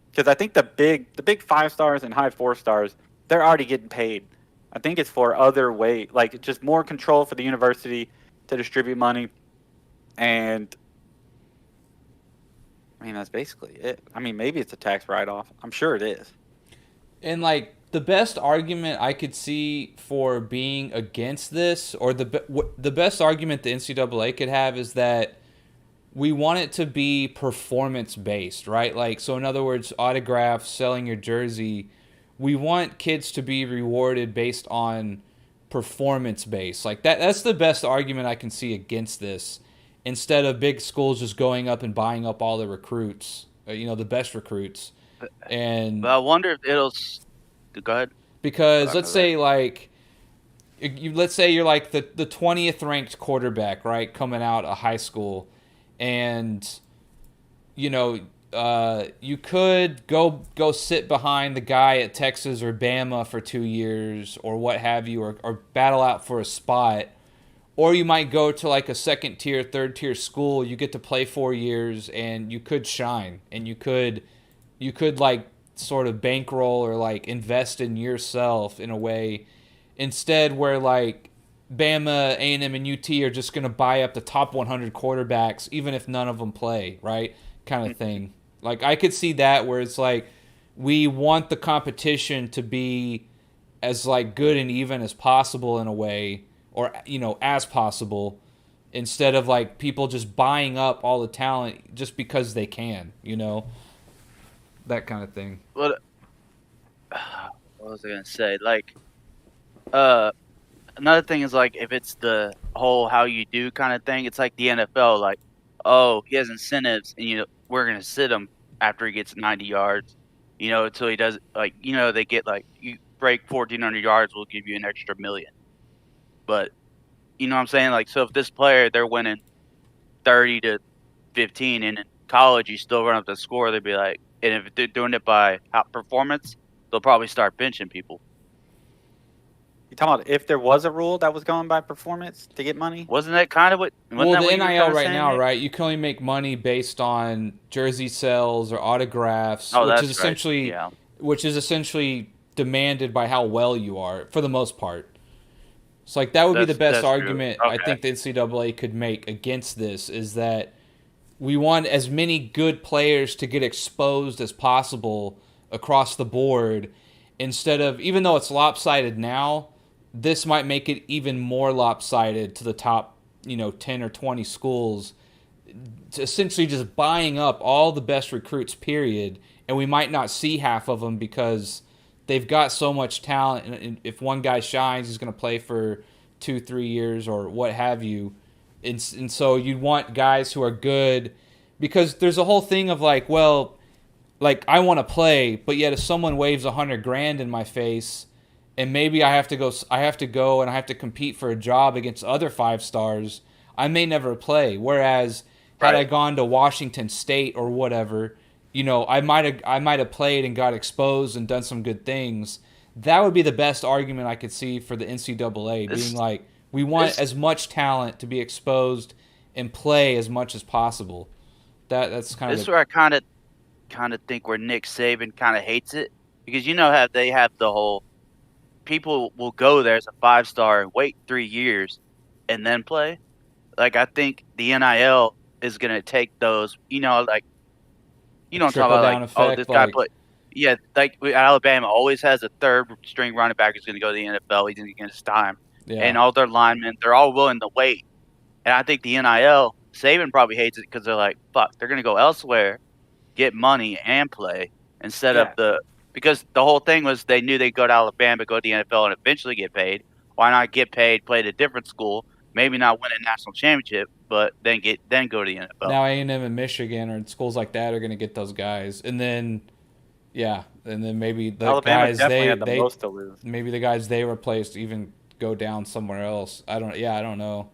because I think the big 5 stars and high 4 stars, they're already getting paid. I think it's for other way, like just more control for the university to distribute money, and I mean that's basically it. I mean maybe it's a tax write-off. I'm sure it is. And like the best argument I could see for being against this, or the best argument the NCAA could have, is that we want it to be performance based, right? Like, so in other words, autographs, selling your jersey, we want kids to be rewarded based on performance based. Like that's the best argument I can see against this, instead of big schools just going up and buying up all the recruits, the best recruits. And But I wonder if it'll. Go ahead. because let's say like let's say you're like the 20th ranked quarterback, right, coming out of high school, and you could go sit behind the guy at Texas or Bama for 2 years or what have you, or battle out for a spot. Or you might go to like a second tier, third tier school. You get to play 4 years and you could shine, and you could like sort of bankroll or like invest in yourself in a way, instead where like Bama, A&M, and UT are just going to buy up the top 100 quarterbacks even if none of them play, right? Kind of thing. Like I could see that, where it's like we want the competition to be as like good and even as possible in a way, or as possible, instead of like people just buying up all the talent just because they can, that kind of thing. What was I gonna say? Like, another thing is like if it's the whole how you do kind of thing. It's like the NFL. Like, oh, he has incentives, and we're gonna sit him after he gets 90 yards, until he does. Like, they get like you break 1,400 yards, we'll give you an extra $1 million. But you know what I'm saying? Like, so if this player they're winning 30 to 15, and in college you still run up the score, they'd be like, and if they're doing it by top performance, they'll probably start benching people. You talking about if there was a rule that was going by performance to get money? Wasn't that kind of what? Well, the what NIL right now, right? You can only make money based on jersey sales or autographs, Oh, which that's is essentially right. Yeah. which is essentially demanded by how well you are for the most part. So like that would be the best argument I think the NCAA could make against this, is that we want as many good players to get exposed as possible across the board, instead of, even though it's lopsided now, this might make it even more lopsided to the top, 10 or 20 schools, essentially just buying up all the best recruits, period. And we might not see half of them because they've got so much talent. And if one guy shines, he's going to play for 2-3 years or what have you. And so you'd want guys who are good, because there's a whole thing of like, well, like I want to play, but yet if someone waves $100,000 in my face, and maybe I have to go and I have to compete for a job against other 5 stars, I may never play. Whereas had I gone to Washington State or whatever, I might have played and got exposed and done some good things. That would be the best argument I could see for the NCAA, being like, we want as much talent to be exposed and play as much as possible. That's kind of. This is where I kind of think where Nick Saban kind of hates it, because how they have the whole people will go there as a 5-star and wait 3 years and then play. Like, I think the NIL is gonna take those. Like, talk about like, effect, oh, this guy played. Yeah, like Alabama always has a third string running back who's going to go to the NFL. He's going to get his time. Yeah. And all their linemen, they're all willing to wait. And I think the NIL, Saban probably hates it because they're like, fuck, they're going to go elsewhere, get money, and play instead of because the whole thing was they knew they'd go to Alabama, go to the NFL, and eventually get paid. Why not get paid, play at a different school, maybe not win a national championship, but then go to the NFL. Now A&M and Michigan or schools like that are going to get those guys, and then. Yeah, and then maybe the Alabama guys had the most to lose. Maybe the guys they replaced even go down somewhere else. I don't know.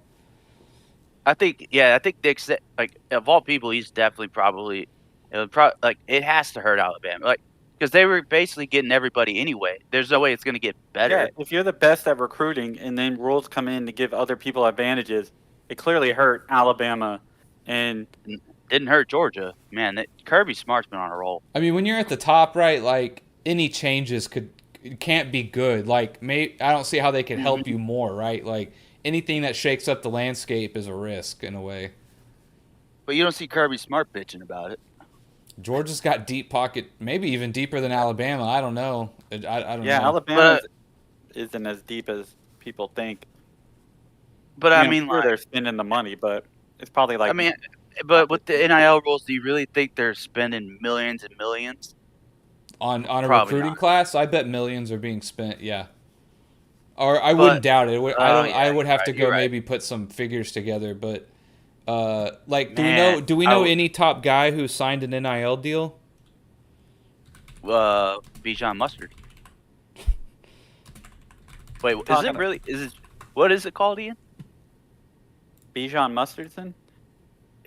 I think Nick said, like, of all people, he's definitely probably it has to hurt Alabama, like, because they were basically getting everybody anyway. There's no way it's gonna get Yeah, better. if you're the best at recruiting and then rules come in to give other people advantages, it clearly hurt Alabama. And Didn't hurt Georgia. Man, Kirby Smart's been on a roll. I mean, when you're at the top, right? Like any changes can't be good. Like I don't see how they could help you more, right? Like anything that shakes up the landscape is a risk in a way. But you don't see Kirby Smart bitching about it. Georgia's got deep pocket, maybe even deeper than Alabama. I don't know. I don't know. Alabama isn't as deep as people think. But I mean, I'm sure they're spending the money, but it's probably like. I mean, but with the NIL rules, do you really think they're spending millions and millions on a Probably recruiting not. class? I bet millions are being spent. Yeah. Or I wouldn't doubt it. I would have to go maybe put some figures together, but like do we know any top guy who signed an NIL deal? Bijan Mustard. Wait, is it really? What is it called, Ian? Bijan Mustardson?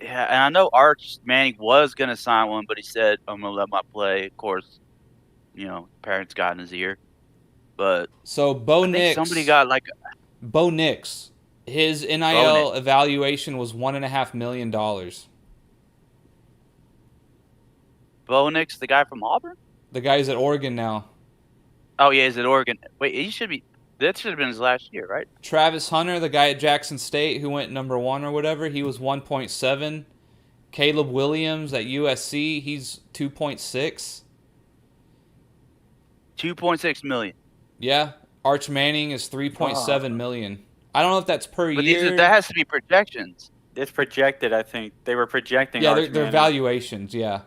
Yeah, and I know Arch Manning was gonna sign one, but he said, "I'm gonna let my play." Of course, parents got in his ear. But so Bo Nix, somebody got like Bo Nix. His NIL evaluation was $1.5 million. Bo Nix, the guy from Auburn. The guy's at Oregon now. Oh yeah, he's at Oregon. Wait, he should be. That should have been his last year, right? Travis Hunter, the guy at Jackson State who went number 1 or whatever, he was 1.7. Caleb Williams at USC, he's 2.6. 2.6 million. Yeah. Arch Manning is 3.7 million. I don't know if that's per year. That has to be projections. It's projected, I think. They were projecting. Yeah, they're valuations, yeah.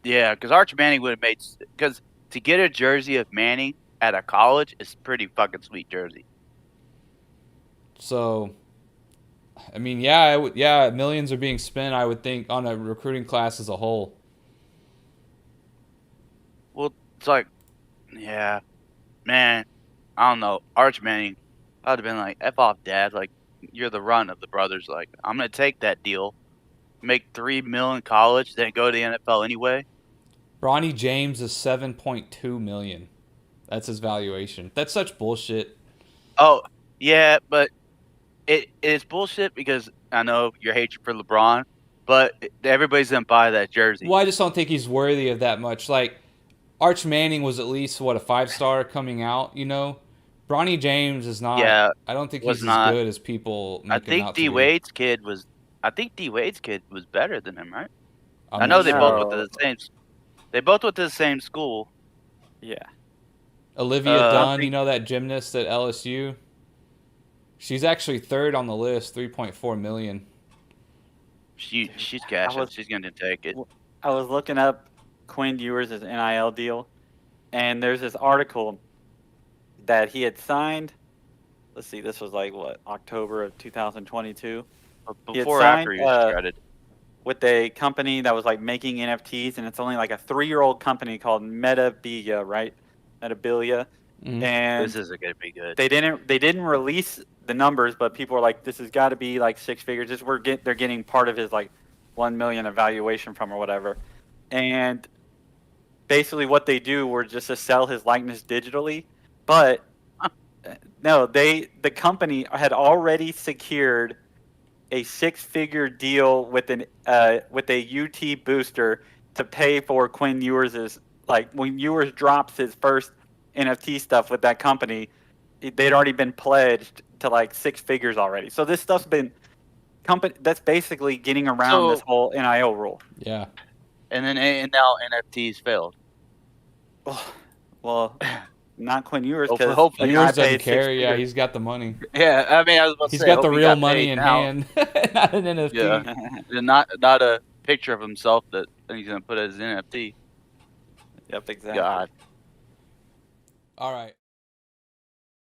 Yeah, because Arch Manning would have made... Because to get a jersey of Manning at a college is pretty fucking sweet jersey. So, I mean, yeah, millions are being spent, I would think, on a recruiting class as a whole. Well, it's like, yeah, man, I don't know. Arch Manning, I would have been like, F off, Dad. Like, you're the run of the brothers. Like, I'm going to take that deal, make $3 million in college, then go to the NFL anyway. Bronny James is 7.2 million. That's his valuation. That's such bullshit. Oh, yeah, but it's bullshit because I know you're hatred for LeBron, but everybody's going to buy that jersey. Well, I just don't think he's worthy of that much. Like, Arch Manning was at least, a 5-star coming out, Bronny James is not. Yeah, I don't think he's as good as people make him out to be. I think D Wade's kid was better than him, right? I know they both went to the same. They both went to the same school. Yeah. Olivia Dunn, that gymnast at LSU. She's actually 3rd on the list, 3.4 million. She's cashing. She's going to take it. I was looking up Quinn Ewers' NIL deal, and there's this article that he had signed. Let's see, this was like October of 2022. Before or after he was shredded. With a company that was like making NFTs, and it's only like a 3-year-old company called Metabilia, right? Metabilia. Mm-hmm. And this isn't gonna be good. They didn't release the numbers, but people are like, this has got to be like 6 figures. They're getting part of his like 1 million evaluation from or whatever. And basically what they do were just to sell his likeness digitally, but no, the company had already secured a 6-figure deal with a UT booster to pay for Quinn Ewers' when Ewers drops his first NFT stuff with that company, they'd already been pledged to like 6 figures already. So this stuff's been that's basically getting around this whole NIL rule. Yeah. And now NFTs failed. Well, not Quinn Ewers, because hopefully Ewers doesn't care. Yeah, he's got the money. Yeah, I mean, I was about to say, he's got the real money in hand, not an NFT. Yeah, not a picture of himself that he's gonna put as an NFT. Yep, exactly. God. All right.